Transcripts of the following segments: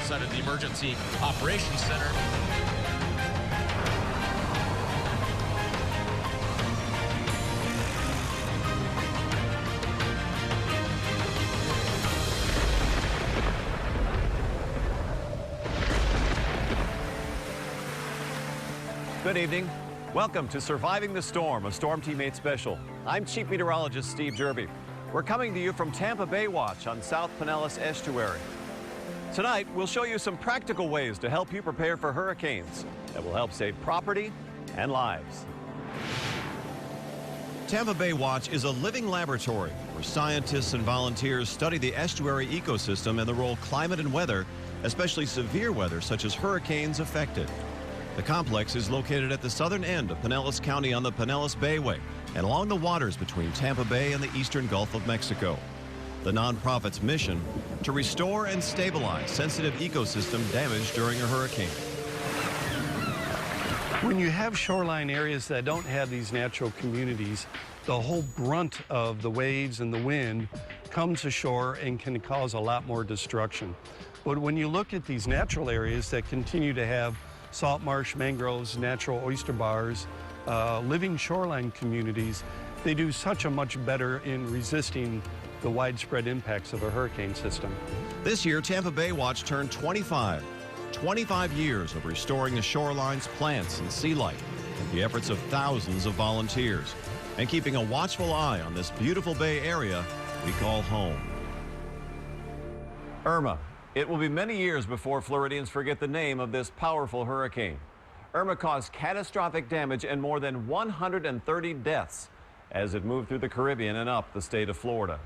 outside of the Emergency Operations Center. Good evening. Welcome to Surviving the Storm, a Storm Teammate special. I'm Chief Meteorologist Steve Jerve. We're coming to you from Tampa Bay Watch on South Pinellas Estuary. Tonight, we'll show you some practical ways to help you prepare for hurricanes that will help save property and lives. Tampa Bay Watch is a living laboratory where scientists and volunteers study the estuary ecosystem and the role climate and weather, especially severe weather such as hurricanes, affected. The complex is located at the southern end of Pinellas County on the Pinellas Bayway and along the waters between Tampa Bay and the eastern Gulf of Mexico. The nonprofit's mission: to restore and stabilize sensitive ecosystem damaged during a hurricane. When you have shoreline areas that don't have these natural communities, the whole brunt of the waves and the wind comes ashore and can cause a lot more destruction. But when you look at these natural areas that continue to have salt marsh, mangroves, natural oyster bars, living shoreline communities, they do such a much better in resisting the widespread impacts of a hurricane system. This year, Tampa Bay Watch turned 25. 25 years of restoring the shorelines, plants, and sea life, and the efforts of thousands of volunteers, and keeping a watchful eye on this beautiful bay area we call home. Irma. It will be many years before Floridians forget the name of this powerful hurricane. Irma caused catastrophic damage and more than 130 deaths as it moved through the Caribbean and up the state of Florida.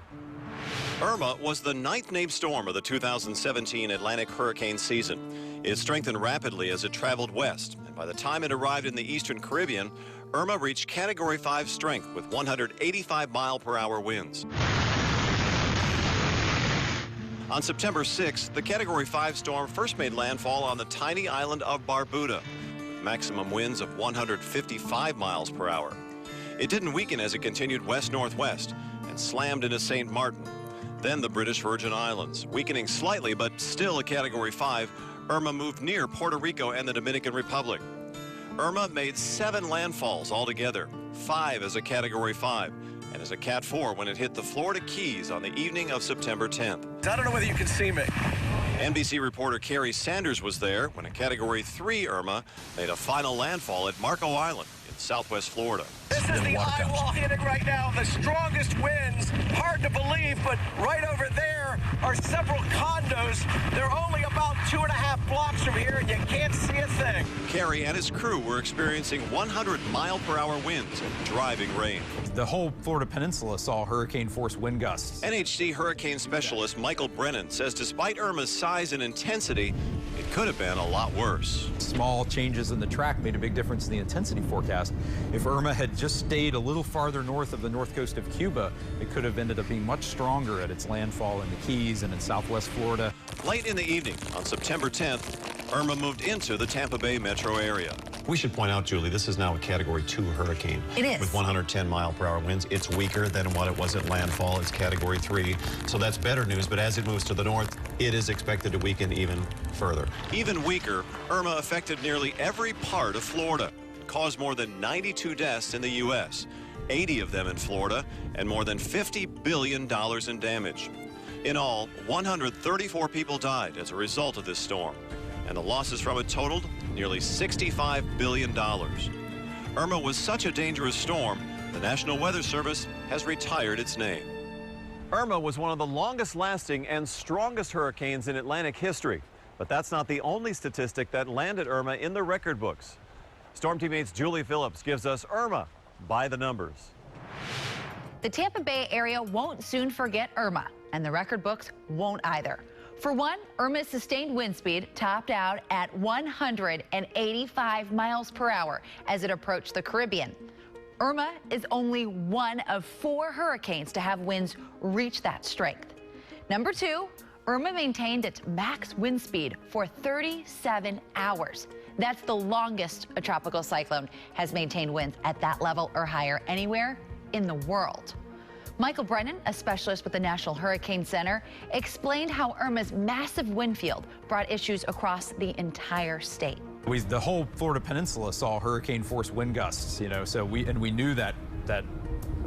Irma was the 9th named storm of the 2017 Atlantic hurricane season. It strengthened rapidly as it traveled west, and by the time it arrived in the eastern Caribbean, Irma reached Category 5 strength with 185-mile-per-hour winds. On September 6th, the Category 5 storm first made landfall on the tiny island of Barbuda, with maximum winds of 155 miles per hour. It didn't weaken as it continued west-northwest and slammed into St. Martin. Then the British Virgin Islands. Weakening slightly, but still a Category 5, Irma moved near Puerto Rico and the Dominican Republic. Irma made 7 landfalls altogether, 5 as a Category 5. And as a Cat 4 when it hit the Florida Keys on the evening of September 10th. I don't know whether you can see me. NBC reporter Carrie Sanders was there when a Category 3 Irma made a final landfall at Marco Island in southwest Florida. This is the eye wall hitting right now, the strongest winds. Hard to believe, but right over there are several condos. They're only about 2.5 blocks from here, and you can't see a thing. Carrie and his crew were experiencing 100-mile-per-hour winds and driving rain. The whole Florida peninsula saw hurricane-force wind gusts. NHC hurricane specialist Michael Brennan says despite Irma's size and intensity, it could have been a lot worse. Small changes in the track made a big difference in the intensity forecast. If Irma had just stayed a little farther north of the north coast of Cuba, it could have ended up being much stronger at its landfall in the Keys and in southwest Florida. Late in the evening on September 10th, Irma moved into the Tampa Bay metro area. We should point out, Julie, this is now a Category 2 hurricane. It is. With 110-mile-per-hour winds. It's weaker than what it was at landfall. It's Category 3, so that's better news. But as it moves to the north, it is expected to weaken even further. Even weaker, Irma affected nearly every part of Florida. It caused more than 92 deaths in the U.S., 80 of them in Florida, and more than $50 billion in damage. In all, 134 people died as a result of this storm, and the losses from it totaled nearly $65 billion. Irma was such a dangerous storm, the National Weather Service has retired its name. Irma was one of the longest-lasting and strongest hurricanes in Atlantic history, but that's not the only statistic that landed Irma in the record books. Storm Teammate's Julie Phillips gives us Irma by the numbers. The Tampa Bay area won't soon forget Irma, and the record books won't either. For one, Irma's sustained wind speed topped out at 185 miles per hour as it approached the Caribbean. Irma is only one of 4 hurricanes to have winds reach that strength. Number 2, Irma maintained its max wind speed for 37 hours. That's the longest a tropical cyclone has maintained winds at that level or higher anywhere in the world. Michael Brennan, a specialist with the National Hurricane Center, explained how Irma's massive wind field brought issues across the entire state. The whole Florida peninsula saw hurricane-force wind gusts, so we knew that the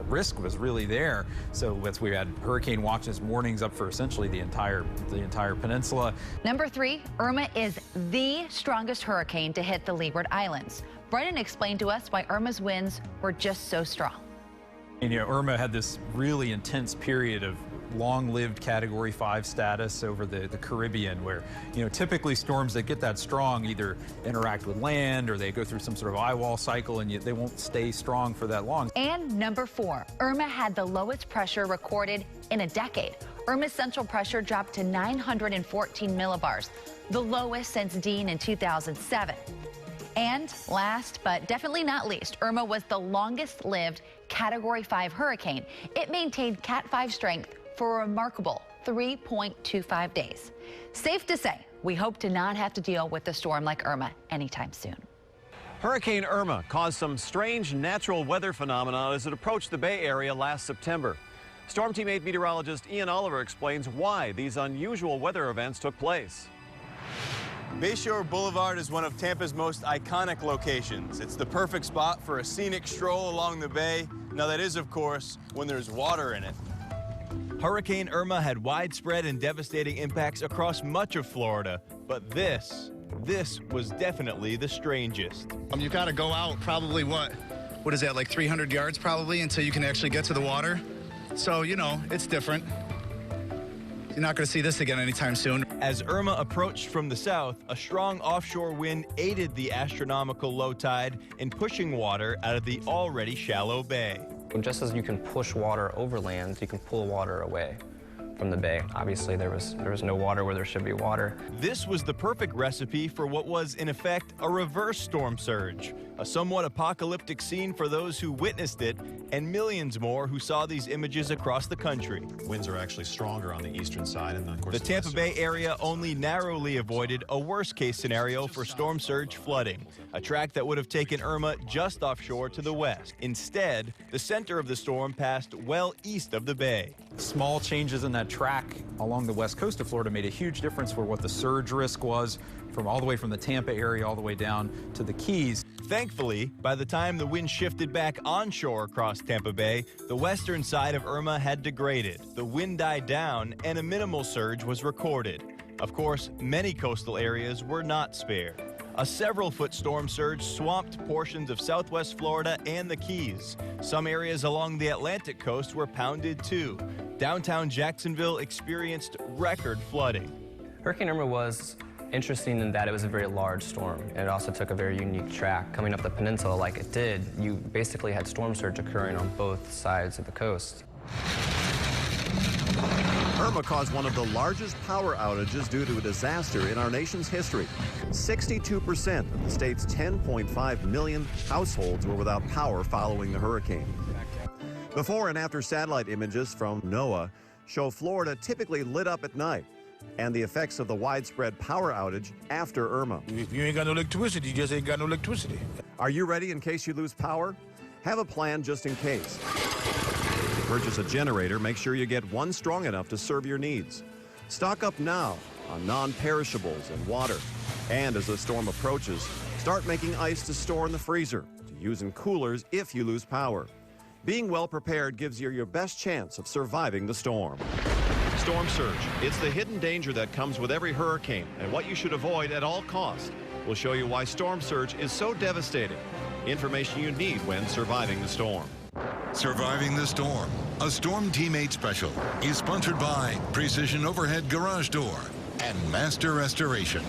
risk was really there. So we had hurricane watches warnings up for essentially the entire peninsula. Number 3, Irma is the strongest hurricane to hit the Leeward Islands. Brennan explained to us why Irma's winds were just so strong. Irma had this really intense period of long-lived Category 5 status over the Caribbean, where typically storms that get that strong either interact with land or they go through some sort of eye wall cycle, and they won't stay strong for that long. And number 4, Irma had the lowest pressure recorded in a decade. Irma's central pressure dropped to 914 millibars, the lowest since Dean in 2007. And last but definitely not least, Irma was the longest lived Category 5 hurricane. It maintained Cat 5 strength for a remarkable 3.25 days. Safe to say, we hope to not have to deal with a storm like Irma anytime soon. Hurricane Irma caused some strange natural weather phenomena as it approached the Bay Area last September. Storm Team 8 meteorologist Ian Oliver explains why these unusual weather events took place. Bayshore Boulevard is one of Tampa's most iconic locations. It's the perfect spot for a scenic stroll along the bay. Now that is, of course, when there's water in it. Hurricane Irma had widespread and devastating impacts across much of Florida, but this was definitely the strangest. You got to go out probably what is that, like 300 yards probably until you can actually get to the water. So, it's different. You're not going to see this again anytime soon. As Irma approached from the south, a strong offshore wind aided the astronomical low tide in pushing water out of the already shallow bay. Just as you can push water over land, you can pull water away from the bay. Obviously, there was no water where there should be water. This was the perfect recipe for what was, in effect, a reverse storm surge. A somewhat apocalyptic scene for those who witnessed it, and millions more who saw these images across the country. Winds are actually stronger on the eastern side, and of course the Tampa Bay area only narrowly avoided a worst-case scenario for storm surge flooding, a track that would have taken Irma just offshore to the west. Instead, the center of the storm passed well east of the bay. Small changes in that track along the west coast of Florida made a huge difference for what the surge risk was, from all the way from the Tampa area all the way down to the Keys. Thankfully, by the time the wind shifted back onshore across Tampa Bay, the western side of Irma had degraded. The wind died down and a minimal surge was recorded. Of course, many coastal areas were not spared. A several-foot storm surge swamped portions of southwest Florida and the Keys. Some areas along the Atlantic coast were pounded too. Downtown Jacksonville experienced record flooding. Hurricane Irma was interesting in that it was a very large storm, and it also took a very unique track. Coming up the peninsula like it did, you basically had storm surge occurring on both sides of the coast. Irma caused one of the largest power outages due to a disaster in our nation's history. 62% of the state's 10.5 million households were without power following the hurricane. Before and after satellite images from NOAA show Florida typically lit up at night, and the effects of the widespread power outage after Irma. If you ain't got no electricity, you just ain't got no electricity. Are you ready in case you lose power? Have a plan just in case. To purchase a generator, make sure you get one strong enough to serve your needs. Stock up now on non-perishables and water. And as the storm approaches, start making ice to store in the freezer, to use in coolers if you lose power. Being well prepared gives you your best chance of surviving the storm. Storm surge. It's the hidden danger that comes with every hurricane and what you should avoid at all costs. We'll show you why storm surge is so devastating. Information you need when surviving the storm. Surviving the Storm, a Storm Team 8 special, is sponsored by Precision Overhead Garage Door and Master Restoration.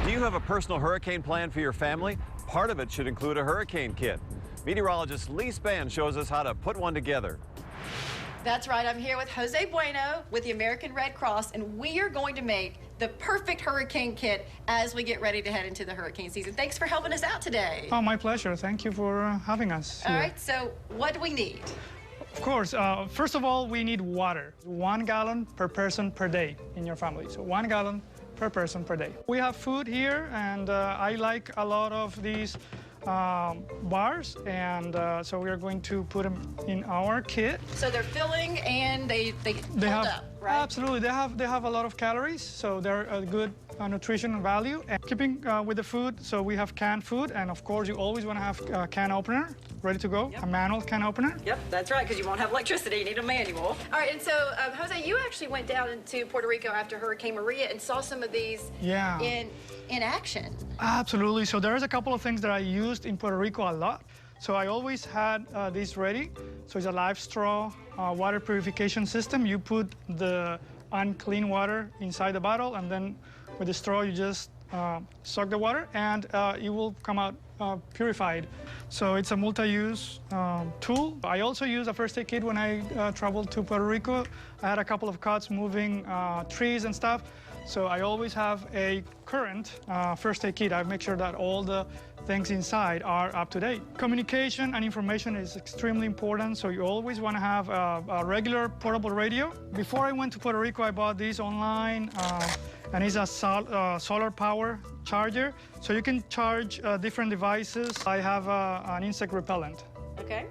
Do you have a personal hurricane plan for your family? Part of it should include a hurricane kit. Meteorologist Lee Spann shows us how to put one together. That's right. I'm here with Jose Bueno with the American Red Cross, and we are going to make the perfect hurricane kit as we get ready to head into the hurricane season. Thanks for helping us out today. Oh, my pleasure. Thank you for having us here. All right, so what do we need? Of course, first of all, we need water. 1 gallon per person per day in your family. So 1 gallon per person per day. We have food here, and I like a lot of these bars, and so we are going to put them in our kit. So they're filling and they hold have, up, right? Absolutely. They have a lot of calories, so they're a good nutrition value. And keeping with the food, so we have canned food, and of course you always want to have a can opener ready to go, a manual can opener. Yep, that's right, because you won't have electricity. You need a manual. All right, and so, Jose, you actually went down into Puerto Rico after Hurricane Maria and saw some of these in action. Absolutely. So there's a couple of things that I used in Puerto Rico a lot. So I always had this ready. So it's a live straw water purification system. You put the unclean water inside the bottle, and then with the straw, you just suck the water, and it will come out purified. So it's a multi-use tool. I also use a first aid kit when I traveled to Puerto Rico. I had a couple of cuts moving trees and stuff. So I always have a current first aid kit. I make sure that all the things inside are up to date. Communication and information is extremely important, so you always want to have a regular portable radio. Before I went to Puerto Rico, I bought this online, and it's a solar power charger, so you can charge different devices. I have an insect repellent. Okay.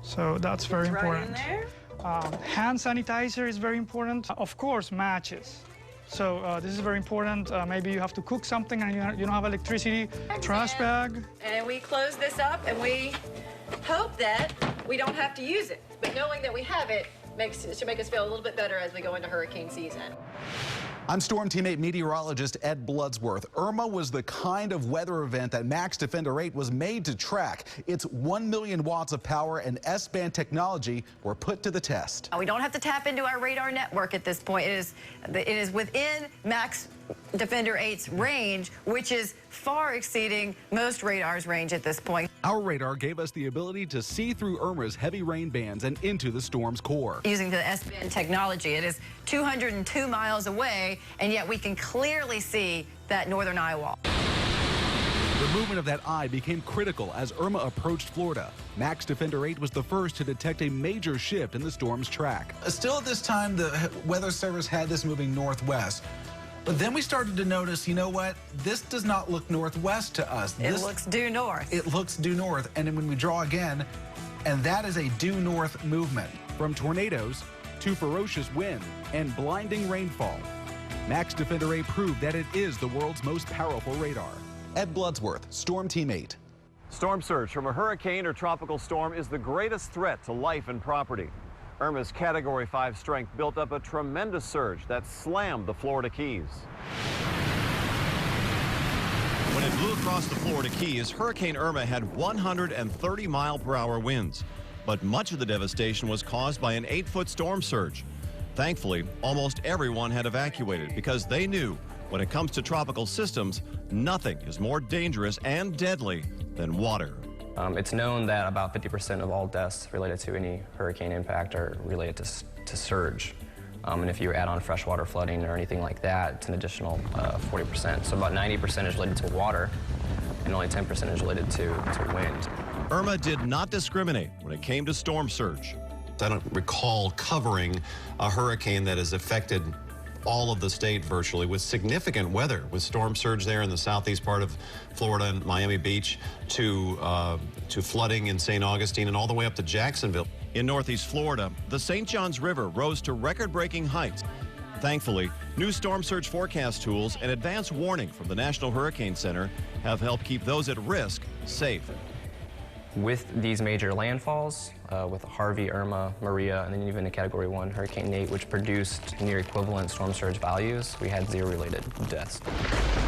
So that's very important. Right in there. Hand sanitizer is very important. Of course, matches. So this is very important. Maybe you have to cook something and you don't have electricity. Trash bag. And we close this up, and we hope that we don't have to use it. But knowing that we have it should make us feel a little bit better as we go into hurricane season. I'm Storm Teammate Meteorologist Ed Bloodsworth. Irma was the kind of weather event that Max Defender 8 was made to track. Its 1 million watts of power and S-band technology were put to the test. We don't have to tap into our radar network at this point. It is within Max Defender 8's range, which is far exceeding most radars' range at this point. Our radar gave us the ability to see through Irma's heavy rain bands and into the storm's core. Using the S-band technology, it is 202 miles away, and yet we can clearly see that northern eye wall. The movement of that eye became critical as Irma approached Florida. Max Defender 8 was the first to detect a major shift in the storm's track. Still at this time, the Weather Service had this moving northwest. But then we started to notice, you know what? This does not look northwest to us. It looks due north. It looks due north. And then when we draw again, and that is a due north movement. From tornadoes to ferocious wind and blinding rainfall, Max Defender 8 proved that it is the world's most powerful radar. Ed Bloodsworth, Storm Team 8. Storm surge from a hurricane or tropical storm is the greatest threat to life and property. Irma's Category 5 strength built up a tremendous surge that slammed the Florida Keys. When it blew across the Florida Keys, Hurricane Irma had 130-mile-per-hour winds. But much of the devastation was caused by an 8-foot storm surge. Thankfully, almost everyone had evacuated because they knew when it comes to tropical systems, nothing is more dangerous and deadly than water. It's known that about 50% of all deaths related to any hurricane impact are related to surge. And if you add on freshwater flooding or anything like that, it's an additional 40%. So about 90% is related to water, and only 10% is related to wind. Irma did not discriminate when it came to storm surge. I don't recall covering a hurricane that has affected all of the state virtually with significant weather, with storm surge there in the southeast part of Florida and Miami Beach to flooding in St. Augustine and all the way up to Jacksonville. In northeast Florida, the St. Johns River rose to record-breaking heights. Thankfully, new storm surge forecast tools and advance warning from the National Hurricane Center have helped keep those at risk safe. With these major landfalls, with Harvey, Irma, Maria, and then even a Category 1 Hurricane Nate, which produced near equivalent storm surge values, we had 0 related deaths.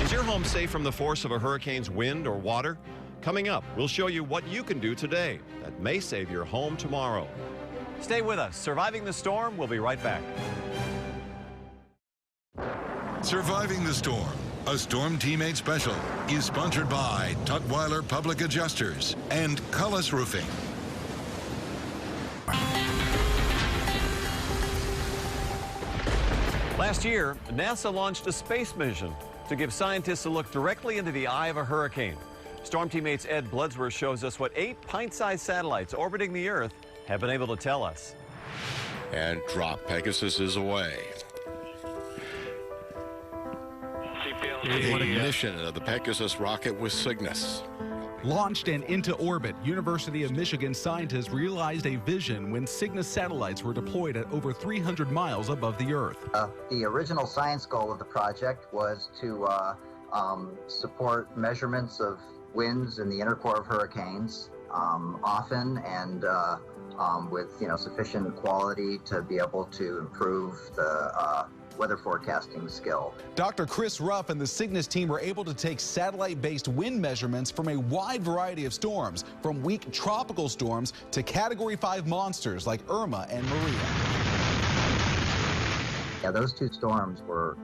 Is your home safe from the force of a hurricane's wind or water? Coming up, we'll show you what you can do today that may save your home tomorrow. Stay with us. Surviving the Storm. We'll be right back. Surviving the Storm, a Storm Team 8 special, is sponsored by Tutwiler Public Adjusters and Cullis Roofing. Last year, NASA launched a space mission to give scientists a look directly into the eye of a hurricane. Storm Team 8's Ed Bloodsworth shows us what 8 pint-sized satellites orbiting the Earth have been able to tell us. And drop Pegasus is away. Ignition of the Pegasus rocket with Cygnus. Launched and into orbit, University of Michigan scientists realized a vision when Cygnus satellites were deployed at over 300 miles above the Earth. The original science goal of the project was to support measurements of winds in the inner core of hurricanes, often and with sufficient quality to be able to improve the weather forecasting skill. Dr. Chris Ruff and the Cygnus team were able to take satellite-based wind measurements from a wide variety of storms, from weak tropical storms to Category 5 monsters like Irma and Maria. Yeah, those two storms were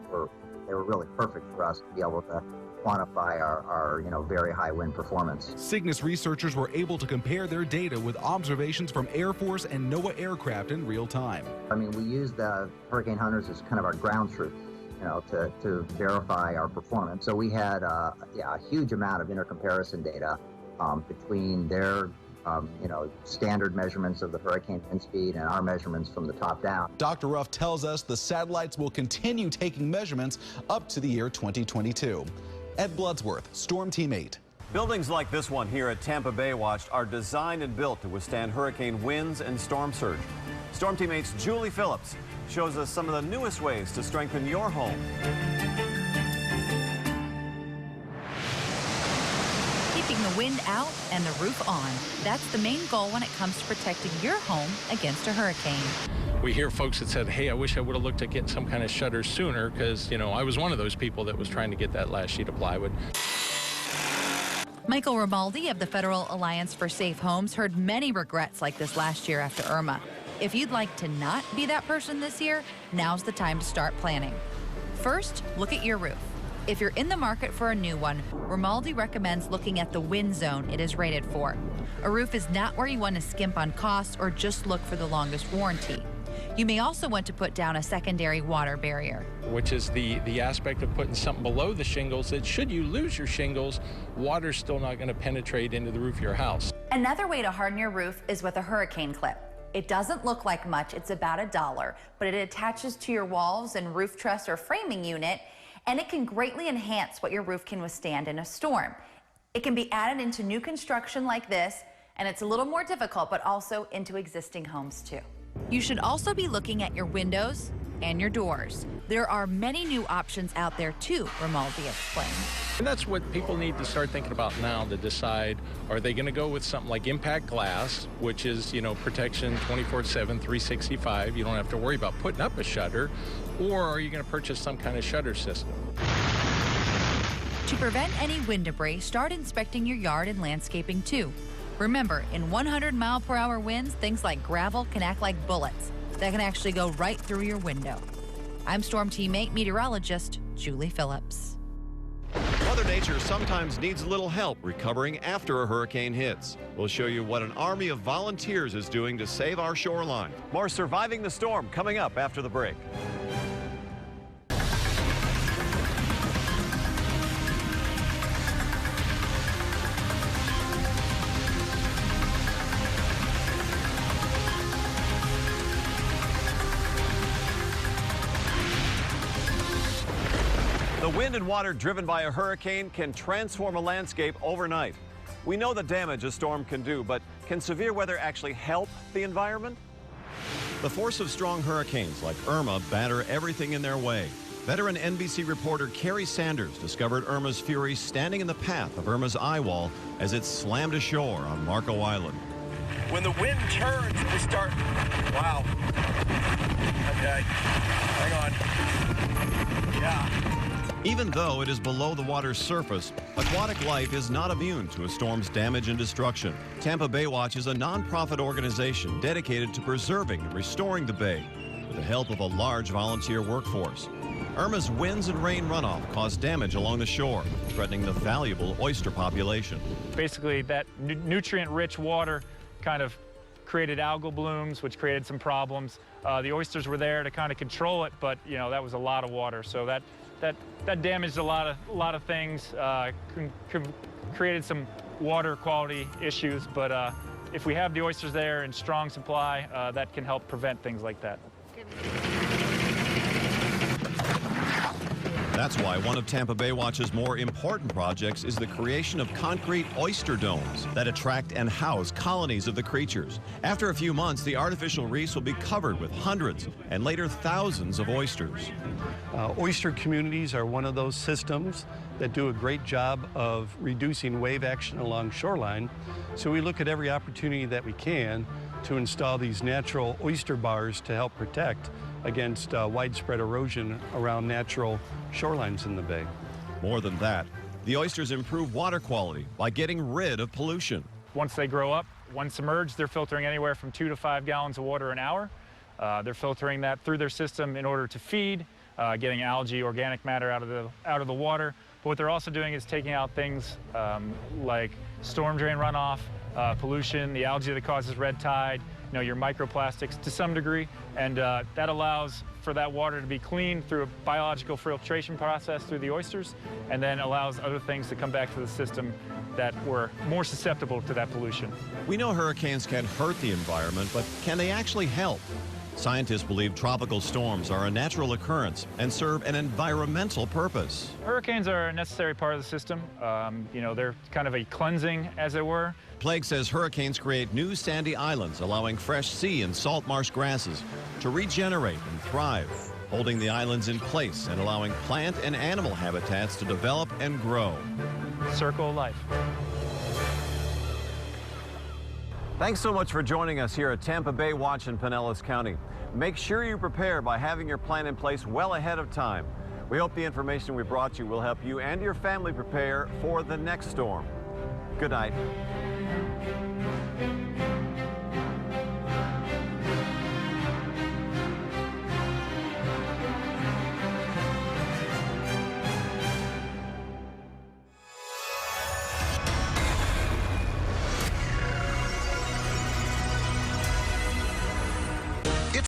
really perfect for us to be able to quantify our very high wind performance. Cygnus researchers were able to compare their data with observations from Air Force and NOAA aircraft in real time. I mean, we use the hurricane hunters as kind of our ground truth, to verify our performance. So we had a huge amount of intercomparison data between their standard measurements of the hurricane wind speed and our measurements from the top down. Dr. Ruff tells us the satellites will continue taking measurements up to the year 2022. Ed Bloodsworth, Storm Team 8. Buildings like this one here at Tampa Bay Watch are designed and built to withstand hurricane winds and storm surge. Storm Team 8's Julie Phillips shows us some of the newest ways to strengthen your home. Keeping the wind out and the roof on. That's the main goal when it comes to protecting your home against a hurricane. We hear folks that said, hey, I wish I would have looked at getting some kind of shutter sooner because, I was one of those people that was trying to get that last sheet of plywood. Michael Romaldi of the Federal Alliance for Safe Homes heard many regrets like this last year after Irma. If you'd like to not be that person this year, now's the time to start planning. First, look at your roof. If you're in the market for a new one, Romaldi recommends looking at the wind zone it is rated for. A roof is not where you want to skimp on costs or just look for the longest warranty. You may also want to put down a secondary water barrier, which is the aspect of putting something below the shingles that should you lose your shingles, water's still not going to penetrate into the roof of your house. Another way to harden your roof is with a hurricane clip. It doesn't look like much, it's about $1, but it attaches to your walls and roof truss or framing unit, and it can greatly enhance what your roof can withstand in a storm. It can be added into new construction like this, and it's a little more difficult, but also into existing homes too. You should also be looking at your windows and your doors. There are many new options out there too, Romaldi explained. And that's what people need to start thinking about now to decide, are they going to go with something like impact glass, which is, protection 24/7, 365. You don't have to worry about putting up a shutter, or are you going to purchase some kind of shutter system? To prevent any wind debris, start inspecting your yard and landscaping too. Remember, in 100-mile-per-hour winds, things like gravel can act like bullets that can actually go right through your window. I'm Storm Team 8 meteorologist Julie Phillips. Mother Nature sometimes needs a little help recovering after a hurricane hits. We'll show you what an army of volunteers is doing to save our shoreline. More Surviving the Storm coming up after the break. The wind and water driven by a hurricane can transform a landscape overnight. We know the damage a storm can do, but can severe weather actually help the environment? The force of strong hurricanes like Irma batter everything in their way. Veteran NBC reporter Kerry Sanders discovered Irma's fury standing in the path of Irma's eye wall as it slammed ashore on Marco Island. When the wind turns, we start. Wow. Okay. Hang on. Yeah. Even though it is below the water's surface, aquatic life is not immune to a storm's damage and destruction. Tampa Bay Watch is a nonprofit organization dedicated to preserving and restoring the bay with the help of a large volunteer workforce. Irma's winds and rain runoff caused damage along the shore, threatening the valuable oyster population. Basically, that nutrient-rich water kind of created algal blooms, which created some problems. The oysters were there to kind of control it, but that was a lot of water, so that damaged a lot of things, created some water quality issues, but if we have the oysters there in strong supply, that can help prevent things like that. That's why one of Tampa Bay Watch's more important projects is the creation of concrete oyster domes that attract and house colonies of the creatures. After a few months, the artificial reefs will be covered with hundreds and later thousands of oysters. Oyster communities are one of those systems that do a great job of reducing wave action along shoreline. So we look at every opportunity that we can to install these natural oyster bars to help protect against widespread erosion around natural shorelines in the bay. More than that, the oysters improve water quality by getting rid of pollution. Once they grow up, once submerged, they're filtering anywhere from 2 to 5 gallons of water an hour. They're filtering that through their system in order to feed, getting algae, organic matter out of the water. But what they're also doing is taking out things like storm drain runoff, pollution, the algae that causes red tide, your microplastics to some degree, and that allows for that water to be cleaned through a biological filtration process through the oysters, and then allows other things to come back to the system that were more susceptible to that pollution. We know hurricanes can hurt the environment, but can they actually help? Scientists believe tropical storms are a natural occurrence and serve an environmental purpose. Hurricanes are a necessary part of the system. They're kind of a cleansing, as it were. Plague says hurricanes create new sandy islands, allowing fresh sea and salt marsh grasses to regenerate and thrive, holding the islands in place and allowing plant and animal habitats to develop and grow. Circle of life. Thanks so much for joining us here at Tampa Bay Watch in Pinellas County. Make sure you prepare by having your plan in place well ahead of time. We hope the information we brought you will help you and your family prepare for the next storm. Good night.